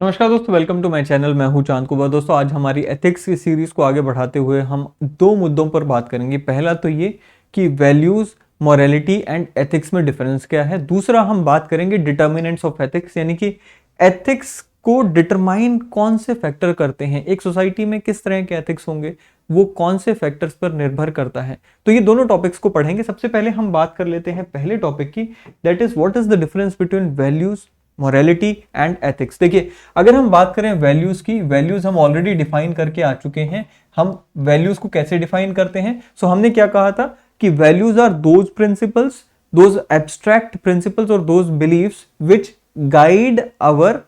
नमस्कार दोस्तों, welcome to my channel. मैं हूं चांद कुमार। दोस्तों, आज हमारी एथिक्स की सीरीज को आगे बढ़ाते हुए हम दो मुद्दों पर बात करेंगे। पहला तो ये कि वैल्यूज, मोरालिटी एंड एथिक्स में डिफरेंस क्या है। दूसरा हम बात करेंगे डिटर्मिनेंट्स ऑफ एथिक्स, यानी कि एथिक्स को डिटरमाइन कौन से फैक्टर करते हैं, एक सोसाइटी में किस तरह के एथिक्स होंगे, वो कौन से फैक्टर्स पर निर्भर करता है। तो ये दोनों टॉपिक्स को पढ़ेंगे। सबसे पहले हम बात कर लेते हैं पहले टॉपिक की, that is what is the difference between values, morality and ethics. देखिए, अगर हम बात करें वैल्यूज की, वैल्यूज हम ऑलरेडी डिफाइन करके आ चुके हैं। हम वैल्यूज को कैसे डिफाइन करते हैं? हमने क्या कहा था कि values are those principles, those abstract principles और those beliefs which guide our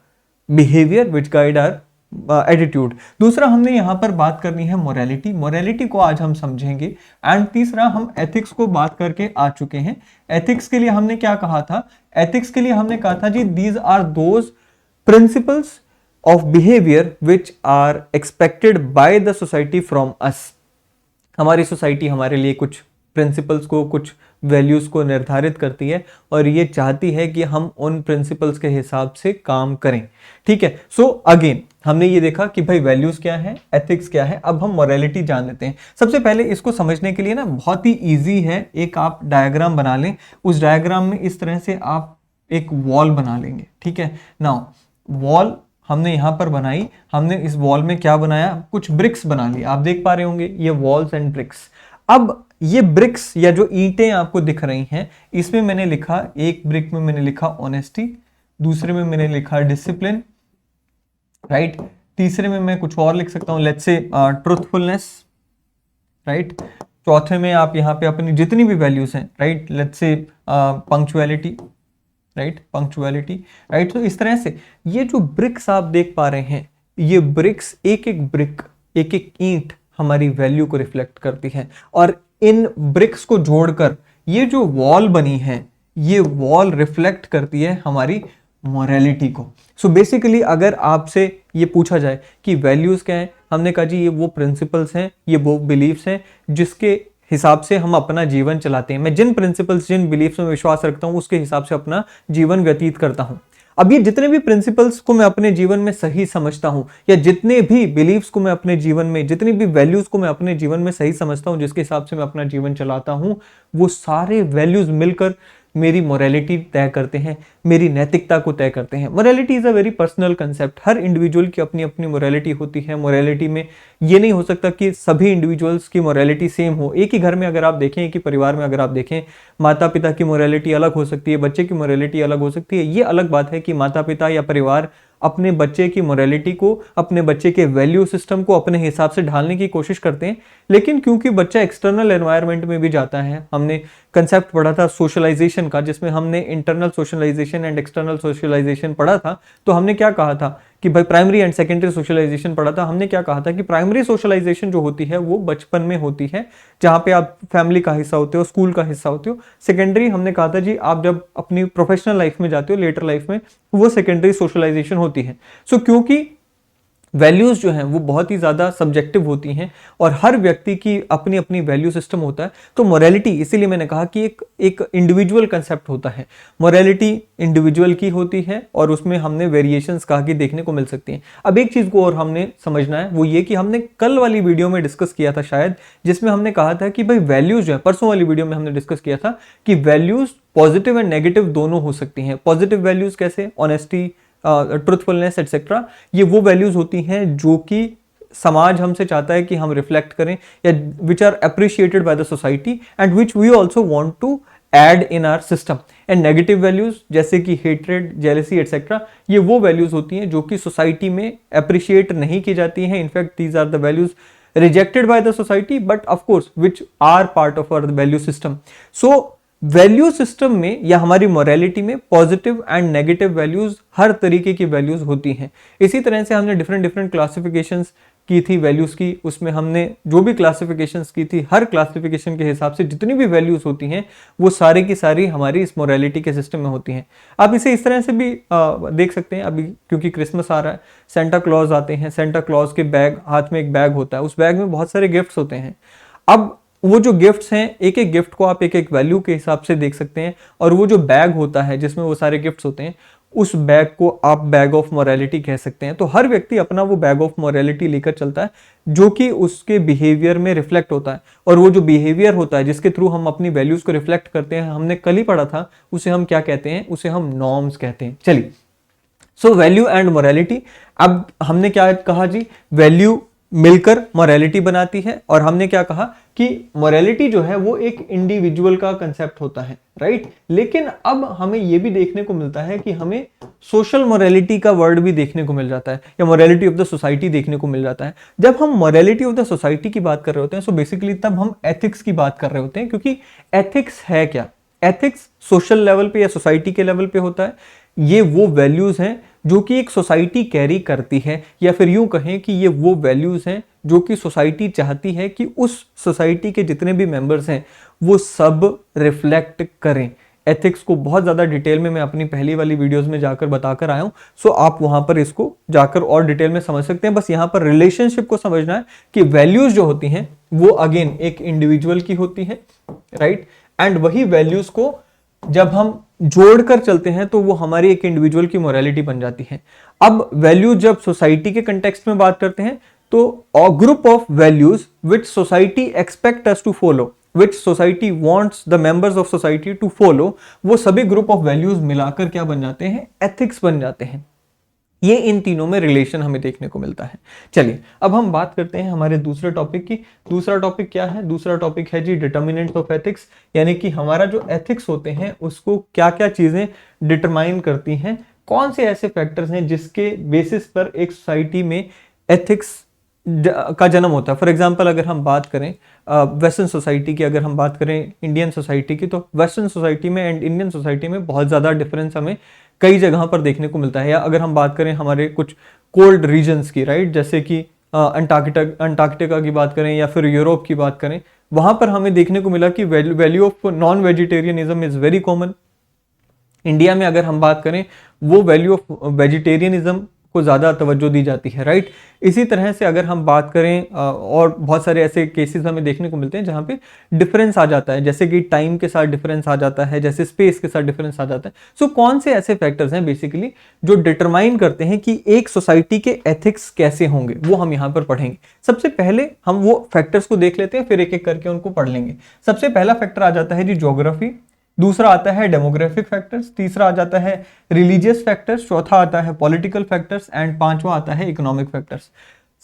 behaviour, which guide our attitude. दूसरा हमने यहां पर बात करनी है मोरालिटी। मोरालिटी को आज हम समझेंगे। एंड तीसरा हम एथिक्स को बात करके आ चुके हैं। एथिक्स के लिए हमने क्या कहा था? एथिक्स के लिए हमने कहा था जी, these are those principles of behaviour which are expected by the society from us. हमारी सोसाइटी हमारे लिए कुछ प्रिंसिपल्स को, कुछ वैल्यूज को निर्धारित करती है और ये चाहती है कि हम उन प्रिंसिपल्स के हिसाब से काम करें। ठीक है। अगेन हमने ये देखा कि भाई वैल्यूज क्या है, एथिक्स क्या है। अब हम मोरालिटी जान लेते हैं। सबसे पहले इसको समझने के लिए ना बहुत ही इजी है, एक आप डायग्राम बना लें। उस डायग्राम में इस तरह से आप एक वॉल बना लेंगे। ठीक है। नाउ वॉल हमने यहां पर बनाई। हमने इस वॉल में क्या बनाया? कुछ ब्रिक्स बना ली। आप देख पा रहे होंगे ये वॉल्स एंड ब्रिक्स। अब ये ब्रिक्स या जो ईंटें आपको दिख रही हैं, इसमें मैंने लिखा, एक ब्रिक में मैंने लिखा ऑनेस्टी, दूसरे में मैंने लिखा डिसिप्लिन, राइट। तीसरे में मैं कुछ और लिख सकता हूं, लेट्स से ट्रूथफुलनेस, राइट। चौथे में आप यहाँ पे अपनी जितनी भी वैल्यूज हैं, right, let's say punctuality, right, punctuality, right. तो इस तरह से ये जो ब्रिक्स आप देख पा रहे हैं, ये ब्रिक्स, एक एक ब्रिक, एक एक ईंट हमारी वैल्यू को रिफ्लेक्ट करती है। और इन ब्रिक्स को जोड़कर ये जो वॉल बनी है, ये वॉल रिफ्लेक्ट करती है हमारी मोरालिटी को। बेसिकली अगर आपसे ये पूछा जाए कि वैल्यूज क्या है, हमने कहा जी ये वो प्रिंसिपल्स हैं, ये वो बिलीव्स हैं जिसके हिसाब से हम अपना जीवन चलाते हैं। मैं जिन प्रिंसिपल्स, जिन बिलीफ्स में विश्वास रखता हूं, उसके हिसाब से अपना जीवन व्यतीत करता हूं। अब ये जितने भी प्रिंसिपल्स को मैं अपने जीवन में सही समझता हूं, या जितने भी बिलीव्स को मैं अपने जीवन में, जितनी भी वैल्यूज को मैं अपने जीवन में सही समझता हूं, जिसके हिसाब से मैं अपना जीवन चलाता हूं, वो सारे वैल्यूज मिलकर मेरी मोरालिटी तय करते हैं, मेरी नैतिकता को तय करते हैं। Morality is a very personal concept. Her individual की अपनी अपनी मोरालिटी होती है। मोरालिटी में ये नहीं हो सकता कि सभी इंडिविजुअल्स की मोरालिटी सेम हो। एक ही घर में अगर आप देखें, एक ही परिवार में अगर आप देखें, माता पिता की मोरालिटी अलग हो सकती है, बच्चे की मोरालिटी अलग हो सकती है। ये अलग बात है कि माता पिता या परिवार अपने बच्चे की मोरालिटी को, अपने बच्चे के वैल्यू सिस्टम को अपने हिसाब से ढालने की कोशिश करते हैं। लेकिन क्योंकि बच्चा एक्सटर्नल एनवायरनमेंट में भी जाता है, हमने कंसेप्ट पढ़ा था सोशलाइजेशन का, जिसमें हमने internal socialisation and external socialisation पढ़ा था। तो हमने क्या कहा था कि भाई प्राइमरी एंड सेकेंडरी सोशलाइजेशन पढ़ा था। हमने क्या कहा था कि प्राइमरी सोशलाइजेशन जो होती है वो बचपन में होती है, जहां पे आप फैमिली का हिस्सा होते हो, स्कूल का हिस्सा होते हो। सेकेंडरी हमने कहा था जी, आप जब अपनी प्रोफेशनल लाइफ में जाते हो, लेटर लाइफ में, वो सेकेंडरी सोशलाइजेशन होती है। क्योंकि वैल्यूज जो हैं वो बहुत ही ज्यादा सब्जेक्टिव होती हैं और हर व्यक्ति की अपनी अपनी वैल्यू सिस्टम होता है। तो मोरालिटी, इसीलिए मैंने कहा कि एक इंडिविजुअल कंसेप्ट होता है। मोरालिटी इंडिविजुअल की होती है और उसमें हमने वेरिएशंस कहा कि देखने को मिल सकती हैं। अब एक चीज को और हमने समझना है, वो ये कि हमने कल वाली वीडियो में डिस्कस किया था शायद, जिसमें हमने कहा था कि भाई वैल्यूज जो है, परसों वाली वीडियो में हमने डिस्कस किया था कि वैल्यूज पॉजिटिव एंड नेगेटिव दोनों हो सकती हैं। पॉजिटिव वैल्यूज कैसे? Honesty, truthfulness etcetera. ये वो वैल्यूज होती हैं जो कि समाज हमसे चाहता है कि हम रिफ्लेक्ट करें, या which are appreciated by the society and which we also want to add in our system. And negative values जैसे कि हेट्रेड, जेलेसी एटसेट्रा, ये वो वैल्यूज होती हैं जो कि सोसाइटी में अप्रिशिएट नहीं की जाती हैं। In fact these are the values rejected by the society, but of course which are part of our value system. Value system में या हमारी मोरालिटी में पॉजिटिव एंड नेगेटिव वैल्यूज, हर तरीके की वैल्यूज होती हैं। इसी तरह से हमने डिफरेंट डिफरेंट क्लासिफिकेशंस की थी वैल्यूज की। उसमें हमने जो भी क्लासिफिकेशंस की थी, हर क्लासिफिकेशन के हिसाब से जितनी भी वैल्यूज होती हैं वो सारी की सारी हमारी इस मोरालिटी के सिस्टम में होती हैं। आप इसे इस तरह से भी देख सकते हैं। अभी क्योंकि क्रिसमस आ रहा है, सेंटा क्लॉज आते हैं। सेंटा क्लॉज के बैग, हाथ में एक बैग होता है, उस बैग में बहुत सारे गिफ्ट्स होते हैं। अब वो जो गिफ्ट्स हैं, एक एक गिफ्ट को आप एक एक वैल्यू के हिसाब से देख सकते हैं। और वो जो बैग होता है जिसमें वो सारे गिफ्ट्स होते हैं, उस बैग को आप बैग ऑफ मोरालिटी कह सकते हैं। तो हर व्यक्ति अपना वो बैग ऑफ मोरालिटी लेकर चलता है जो कि उसके बिहेवियर में रिफ्लेक्ट होता है, और वो जो बिहेवियर होता है जिसके थ्रू हम अपनी वैल्यूज को रिफ्लेक्ट करते हैं, हमने कल ही पढ़ा था, उसे हम क्या कहते हैं, उसे हम नॉर्म्स कहते हैं। चलिए, सो वैल्यू एंड मोरालिटी, अब हमने क्या कहा जी, वैल्यू मिलकर मोरालिटी बनाती है, और हमने क्या कहा कि मोरालिटी जो है वो एक इंडिविजुअल का कंसेप्ट होता है, राइट। लेकिन अब हमें ये भी देखने को मिलता है कि हमें सोशल मोरालिटी का वर्ड भी देखने को मिल जाता है, या मोरालिटी ऑफ द सोसाइटी देखने को मिल जाता है। जब हम मोरालिटी ऑफ द सोसाइटी की बात कर रहे होते हैं, सो बेसिकली तब हम एथिक्स की बात कर रहे होते हैं, क्योंकि एथिक्स है क्या, एथिक्स सोशल लेवल पे या सोसाइटी के लेवल पे होता है। ये वो वैल्यूज हैं जो कि एक सोसाइटी कैरी करती है, या फिर यूं कहें कि ये वो वैल्यूज हैं जो कि सोसाइटी चाहती है कि उस सोसाइटी के जितने भी मेंबर्स हैं वो सब रिफ्लेक्ट करें। एथिक्स को बहुत ज़्यादा डिटेल में मैं अपनी पहली वाली वीडियोस में जाकर बताकर आया हूं, सो आप वहां पर इसको जाकर और डिटेल में समझ सकते हैं। बस यहां पर रिलेशनशिप को समझना है कि वैल्यूज जो होती हैं वो अगेन एक इंडिविजुअल की होती है, राइट, एंड वही वैल्यूज को जब हम जोड़कर चलते हैं तो वो हमारी एक इंडिविजुअल की मोरालिटी बन जाती है। अब वैल्यू जब सोसाइटी के कंटेक्स्ट में बात करते हैं तो a group of values which society expect us to follow, which society wants the members of society to follow, वो सभी ग्रुप ऑफ वैल्यूज मिलाकर क्या बन जाते हैं, एथिक्स बन जाते हैं। ये इन तीनों में रिलेशन हमें देखने को मिलता है। चलिए अब हम बात करते हैं हमारे दूसरे टॉपिक की। दूसरा टॉपिक क्या है, दूसरा टॉपिक है जी डिटर्मिनेंट्स ऑफ एथिक्स, यानी कि हमारा जो एथिक्स होते हैं उसको क्या क्या चीजें डिटरमाइन करती हैं, कौन से ऐसे फैक्टर्स हैं जिसके बेसिस पर एक सोसाइटी में एथिक्स का जन्म होता है। फॉर एग्जाम्पल अगर हम बात करें वेस्टर्न सोसाइटी की, अगर हम बात करें इंडियन सोसाइटी की, तो वेस्टर्न सोसाइटी में एंड इंडियन सोसाइटी में बहुत ज़्यादा डिफरेंस हमें कई जगह पर देखने को मिलता है। या अगर हम बात करें हमारे कुछ कोल्ड रीजन्स की, राइट, जैसे कि अंटार्कटिका की बात करें या फिर यूरोप की बात करें, वहां पर हमें देखने को मिला कि value of non vegetarianism is very common. India में अगर हम बात करें वो वैल्यू ऑफ वेजिटेरियनिज्म को ज़्यादा तवज्जो दी जाती है, राइट। इसी तरह से अगर हम बात करें और बहुत सारे ऐसे केसेस हमें देखने को मिलते हैं जहाँ पे डिफरेंस आ जाता है, जैसे कि टाइम के साथ डिफरेंस आ जाता है, जैसे स्पेस के साथ डिफरेंस आ जाता है। सो कौन से ऐसे फैक्टर्स हैं बेसिकली जो डिटरमाइन करते हैं कि एक सोसाइटी के एथिक्स कैसे होंगे, वो हम यहाँ पर पढ़ेंगे। सबसे पहले हम वो फैक्टर्स को देख लेते हैं, फिर एक एक करके उनको पढ़ लेंगे। सबसे पहला फैक्टर आ जाता है जी ज्योग्राफी, दूसरा आता है डेमोग्राफिक फैक्टर्स, तीसरा आ जाता है रिलीजियस फैक्टर्स, चौथा आता है पॉलिटिकल फैक्टर्स एंड पांचवा आता है इकोनॉमिक फैक्टर्स।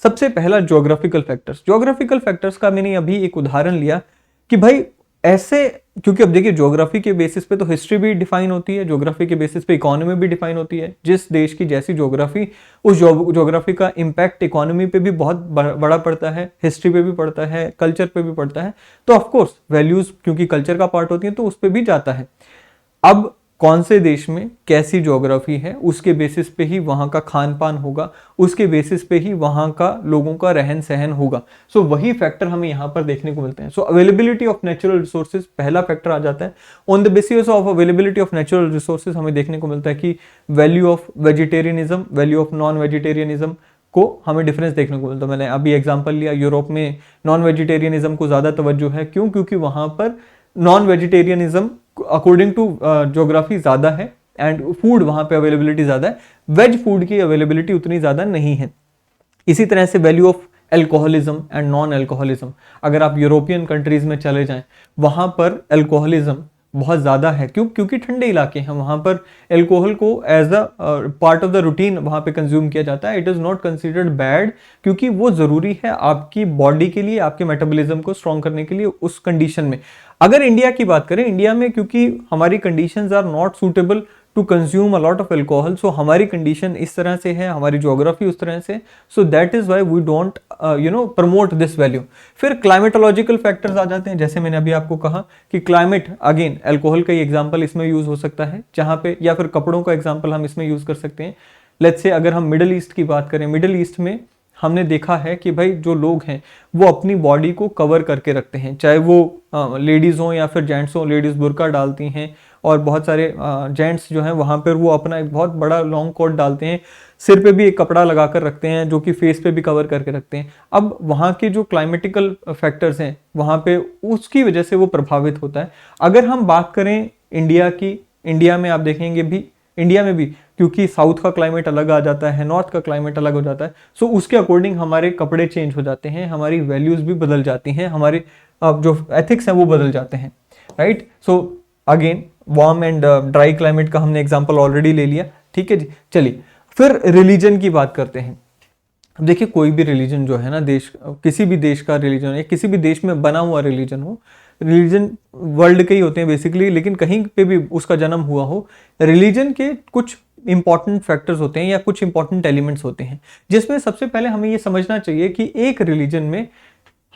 सबसे पहला ज्योग्राफिकल फैक्टर्स। ज्योग्राफिकल फैक्टर्स का मैंने अभी एक उदाहरण लिया कि भाई ऐसे, क्योंकि अब देखिए ज्योग्राफी के बेसिस पे तो हिस्ट्री भी डिफाइन होती है, ज्योग्राफी के बेसिस पे इकोनॉमी भी डिफाइन होती है। जिस देश की जैसी ज्योग्राफी, उस ज्योग्राफी का इम्पैक्ट इकोनॉमी पे भी बहुत बड़ा पड़ता है, हिस्ट्री पे भी पड़ता है, कल्चर पे भी पड़ता है। तो ऑफकोर्स वैल्यूज क्योंकि कल्चर का पार्ट होती है तो उस पर भी जाता है। अब कौन से देश में कैसी ज्योग्राफी है उसके बेसिस पे ही वहाँ का खान पान होगा, उसके बेसिस पे ही वहाँ का लोगों का रहन सहन होगा। सो वही फैक्टर हमें यहाँ पर देखने को मिलते हैं। सो अवेलेबिलिटी ऑफ नेचुरल रिसोर्सेज पहला फैक्टर आ जाता है। On the basis of availability of natural resources हमें देखने को मिलता है कि value of vegetarianism, value of non vegetarianism को हमें डिफरेंस देखने को मिलता है। मैंने अभी एग्जाम्पल लिया, यूरोप में नॉन वेजिटेरियनिज्म को ज़्यादा तवज्जो है। क्यों? क्योंकि वहाँ पर non vegetarianism according to geography ज़्यादा है एंड फूड वहाँ पे अवेलेबिलिटी ज़्यादा है, वेज फूड की अवेलेबिलिटी उतनी ज़्यादा नहीं है। इसी तरह से value of alcoholism and non alcoholism, अगर आप यूरोपियन कंट्रीज में चले जाएं वहाँ पर एल्कोहलिज्म बहुत ज़्यादा है। क्यों? क्योंकि ठंडे इलाके हैं, वहाँ पर एल्कोहल को as a part of the routine वहाँ पे कंज्यूम किया जाता है। It is not considered bad, क्योंकि वो ज़रूरी है आपकी बॉडी के लिए, आपके मेटाबॉलिज्म को स्ट्रॉन्ग करने के लिए उस कंडीशन में। अगर इंडिया की बात करें, इंडिया में क्योंकि हमारी conditions are not suitable to consume a lot of alcohol, so हमारी कंडीशन इस तरह से है, हमारी ज्योग्राफी उस तरह से, so that is why we don't promote this value. फिर क्लाइमेटोलॉजिकल फैक्टर्स आ जाते हैं, जैसे मैंने अभी आपको कहा कि क्लाइमेट, अगेन एल्कोहल का एग्जाम्पल इसमें यूज हो सकता है जहां पे, या फिर कपड़ों का एग्जाम्पल हम इसमें यूज कर सकते हैं। लेट्स से अगर हम मिडिल ईस्ट की बात करें, मिडिल ईस्ट में हमने देखा है कि भाई जो लोग हैं वो अपनी बॉडी को कवर करके रखते हैं, चाहे वो लेडीज़ हों या फिर जेंट्स हों। लेडीज़ बुर्का डालती हैं और बहुत सारे जेंट्स जो हैं वहाँ पर वो अपना एक बहुत बड़ा लॉन्ग कोट डालते हैं, सिर पे भी एक कपड़ा लगा कर रखते हैं जो कि फेस पे भी कवर करके रखते हैं। अब वहाँ के जो क्लाइमेटिकल फैक्टर्स हैं वहाँ पे उसकी वजह से वो प्रभावित होता है। अगर हम बात करें इंडिया की, इंडिया में आप देखेंगे भी, इंडिया में भी क्योंकि साउथ का क्लाइमेट अलग आ जाता है, नॉर्थ का क्लाइमेट अलग हो जाता है। सो उसके अकॉर्डिंग हमारे कपड़े चेंज हो जाते हैं, हमारी वैल्यूज भी बदल जाती हैं, हमारे जो एथिक्स हैं वो बदल जाते हैं, right. So again warm and dry climate का हमने एग्जांपल ऑलरेडी ले लिया, ठीक है जी। चलिए फिर रिलीजन की बात करते हैं। अब देखिए कोई भी रिलीजन जो है ना, देश, किसी भी देश का रिलीजन या किसी भी देश में बना हुआ रिलीजन हो, रिलीजन वर्ल्ड के ही होते हैं बेसिकली, लेकिन कहीं पे भी उसका जन्म हुआ हो, रिलीजन के कुछ इंपॉर्टेंट फैक्टर्स होते हैं या कुछ इंपॉर्टेंट एलिमेंट्स होते हैं, जिसमें सबसे पहले हमें ये समझना चाहिए कि एक रिलीजन में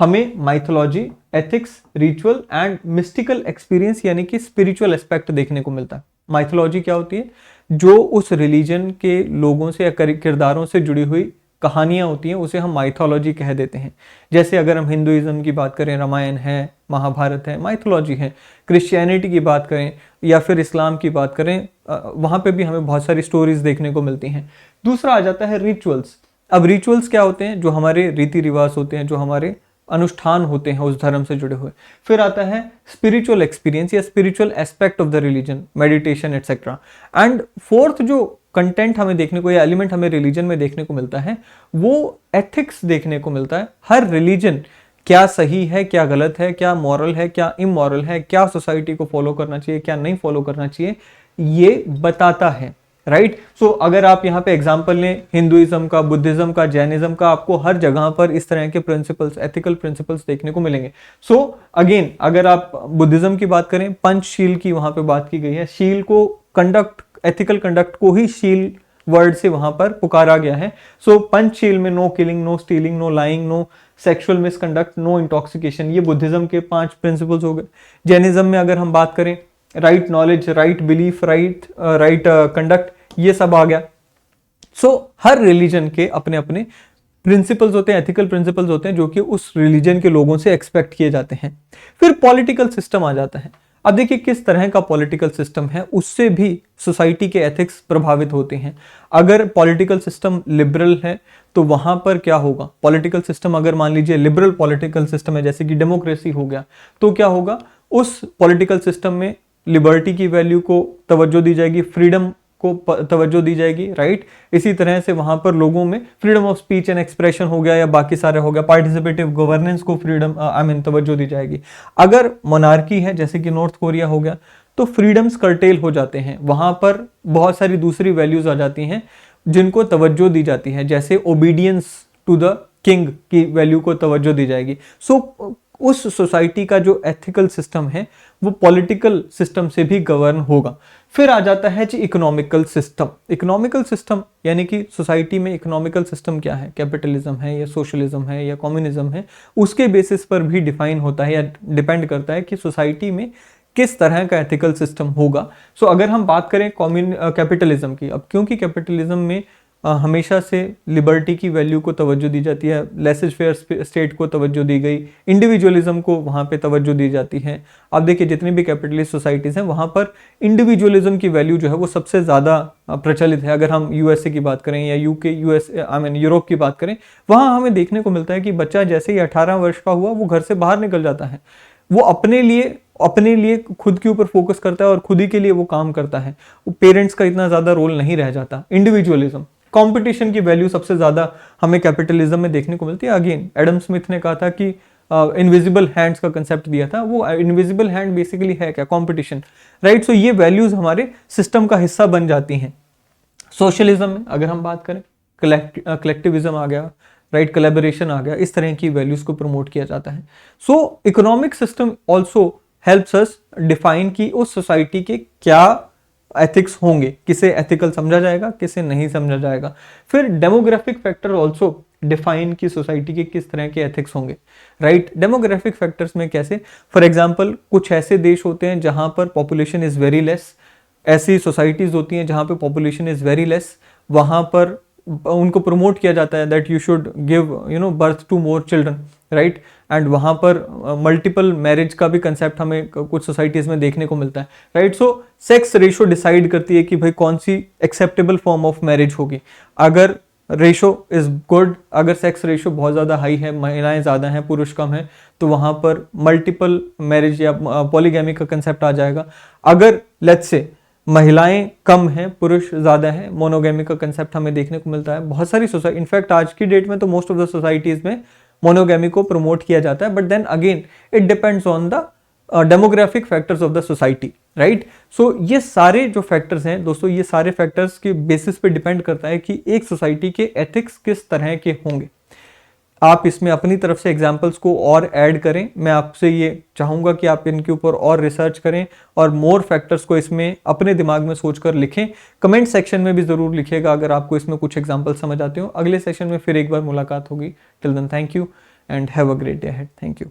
हमें mythology, ethics, ritual and mystical experience यानी कि स्पिरिचुअल एस्पेक्ट देखने को मिलता है। माइथोलॉजी क्या होती है? जो उस रिलीजन के लोगों से या किरदारों से जुड़ी हुई कहानियां होती हैं, उसे हम माइथोलॉजी कह देते हैं। जैसे अगर हम हिंदुइज्म की बात करें, रामायण है, महाभारत है, माइथोलॉजी है। क्रिश्चियनिटी की बात करें या फिर इस्लाम की बात करें, वहां पे भी हमें बहुत सारी स्टोरीज देखने को मिलती हैं। दूसरा आ जाता है रिचुअल्स। अब रिचुअल्स क्या होते हैं? जो हमारे रीति रिवाज होते हैं, जो हमारे अनुष्ठान होते हैं उस धर्म से जुड़े हुए। फिर आता है स्पिरिचुअल एक्सपीरियंस या spiritual aspect of the religion, meditation etcetera. And fourth जो कंटेंट हमें देखने को या एलिमेंट हमें रिलीजन में देखने को मिलता है, वो एथिक्स देखने को मिलता है। हर रिलीजन क्या सही है, क्या गलत है, क्या मॉरल है, क्या इमॉरल है, क्या सोसाइटी को फॉलो करना चाहिए, क्या नहीं फॉलो करना चाहिए, ये बताता है, राइट। सो अगर आप यहाँ पे एग्जांपल लें हिंदुइज्म का, बुद्धिज्म का, जैनिज्म का, आपको हर जगह पर इस तरह के प्रिंसिपल्स, एथिकल प्रिंसिपल्स देखने को मिलेंगे। सो अगेन अगर आप बुद्धिज्म की बात करें, पंचशील की वहां पे बात की गई है। शील को कंडक्ट, एथिकल कंडक्ट को ही शील वर्ड से वहां पर पुकारा गया है। सो पंचशील में no killing, no stealing, no lying, no sexual misconduct, no intoxication, ये बुद्धिज्म के 5 प्रिंसिपल्स हो गए। जैनिज्म में अगर हम बात करें, right knowledge, right belief, right conduct, ये सब आ गया। सो हर रिलीजन के अपने अपने प्रिंसिपल्स होते हैं, एथिकल प्रिंसिपल्स होते हैं, जो कि उस रिलीजन के लोगों से एक्सपेक्ट किए जाते हैं। फिर पॉलिटिकल सिस्टम आ जाता है। अब देखिए किस तरह का पॉलिटिकल सिस्टम है, उससे भी सोसाइटी के एथिक्स प्रभावित होते हैं। अगर पॉलिटिकल सिस्टम लिबरल है तो वहां पर क्या होगा? पॉलिटिकल सिस्टम अगर मान लीजिए लिबरल पॉलिटिकल सिस्टम है, जैसे कि डेमोक्रेसी हो गया, तो क्या होगा? उस पॉलिटिकल सिस्टम में लिबर्टी की वैल्यू को तवज्जो दी जाएगी, फ्रीडम को तवज्जो दी जाएगी, राइट। इसी तरह से वहां पर लोगों में freedom of speech and expression हो गया या बाकी सारे हो गया, पार्टिसिपेटिव गवर्नेंस को फ्रीडम तवज्जो दी जाएगी। अगर मोनार्की है जैसे कि नॉर्थ कोरिया हो गया, तो फ्रीडम्स कर्टेल हो जाते हैं, वहां पर बहुत सारी दूसरी वैल्यूज आ जाती हैं जिनको तवज्जो दी जाती है, जैसे ओबीडियंस टू द किंग की वैल्यू को तवज्जो दी जाएगी। सो उस सोसाइटी का जो एथिकल सिस्टम है वो पॉलिटिकल सिस्टम से भी गवर्न होगा। फिर आ जाता है जी इकोनॉमिकल सिस्टम। इकोनॉमिकल सिस्टम यानी कि सोसाइटी में इकोनॉमिकल सिस्टम क्या है? कैपिटलिज्म है या सोशलिज्म है या कम्युनिज्म है, उसके बेसिस पर भी डिफाइन होता है या डिपेंड करता है कि सोसाइटी में किस तरह का एथिकल सिस्टम होगा। सो अगर हम बात करें कैपिटलिज्म की, अब क्योंकि कैपिटलिज्म में हमेशा से लिबर्टी की वैल्यू को तवज्जो दी जाती है, लेसेज फेयर स्टेट को तवज्जो दी गई, इंडिविजुअलिज्म को वहाँ पे तवज्जो दी जाती है। अब देखिए जितनी भी कैपिटलिस्ट सोसाइटीज़ हैं वहाँ पर इंडिविजुअलिज्म की वैल्यू जो है वो सबसे ज़्यादा प्रचलित है। अगर हम यूएसए की बात करें या यूरोप की बात करें, वहाँ हमें देखने को मिलता है कि बच्चा जैसे ही 18 वर्ष का हुआ वो घर से बाहर निकल जाता है, वो अपने लिए खुद के ऊपर फोकस करता है और खुद ही के लिए वो काम करता है। पेरेंट्स का इतना ज़्यादा रोल नहीं रह जाता। इंडिविजुअलिज्म, कंपटीशन की वैल्यू सबसे ज़्यादा हमें कैपिटलिज्म में देखने को मिलती है। अगेन एडम स्मिथ ने कहा था कि इनविजिबल हैंड्स का कंसेप्ट दिया था, वो इनविजिबल हैंड बेसिकली है क्या? Competition, right. सो ये वैल्यूज हमारे सिस्टम का हिस्सा बन जाती हैं। सोशलिज्म में अगर हम बात करें, कलेक्टिविज्म आ गया, राइट, कोलैबोरेशन आ गया, इस तरह की वैल्यूज को प्रमोट किया जाता है। सो economic system also helps us define कि उस सोसाइटी के क्या एथिक्स होंगे, किसे एथिकल समझा जाएगा, किसे नहीं समझा जाएगा। फिर डेमोग्राफिक फैक्टर ऑल्सो डिफाइन की सोसाइटी के किस तरह के एथिक्स होंगे, राइट। डेमोग्राफिक फैक्टर्स में कैसे? फॉर एग्जांपल कुछ ऐसे देश होते हैं जहां पर पॉपुलेशन इज वेरी लेस, ऐसी सोसाइटीज होती हैं जहां पे पॉपुलेशन इज वेरी लेस, वहां पर उनको प्रमोट किया जाता है that you should give birth to more children, right. And वहां पर मल्टीपल मैरिज का भी कंसेप्ट हमें कुछ सोसाइटीज में देखने को मिलता है, right. So sex ratio decide करती है कि भाई कौन सी एक्सेप्टेबल फॉर्म ऑफ मैरिज होगी। अगर रेशो इज गुड, अगर सेक्स रेशो बहुत ज़्यादा हाई है, महिलाएं ज़्यादा हैं पुरुष कम है, तो वहाँ पर मल्टीपल मैरिज या पॉलीगैमी का कंसेप्ट आ जाएगा। अगर लेट्स से महिलाएं कम हैं, पुरुष ज़्यादा हैं, मोनोगेमी का कंसेप्ट हमें देखने को मिलता है बहुत सारी सोसाइटी, इनफैक्ट आज की डेट में तो मोस्ट ऑफ द सोसाइटीज़ में मोनोगेमी को प्रमोट किया जाता है, but then again it depends on the demographic factors of the society, right. So ये सारे जो फैक्टर्स हैं दोस्तों, ये सारे फैक्टर्स के बेसिस पे डिपेंड करता है कि एक सोसाइटी के एथिक्स किस तरह के होंगे। आप इसमें अपनी तरफ से एग्जाम्पल्स को और ऐड करें, मैं आपसे ये चाहूँगा कि आप इनके ऊपर और रिसर्च करें और मोर फैक्टर्स को इसमें अपने दिमाग में सोचकर लिखें। कमेंट सेक्शन में भी ज़रूर लिखिएगा अगर आपको इसमें कुछ एग्जाम्पल समझ आते हो। अगले सेशन में फिर एक बार मुलाकात होगी। Till then thank you and have a great day ahead. Thank you.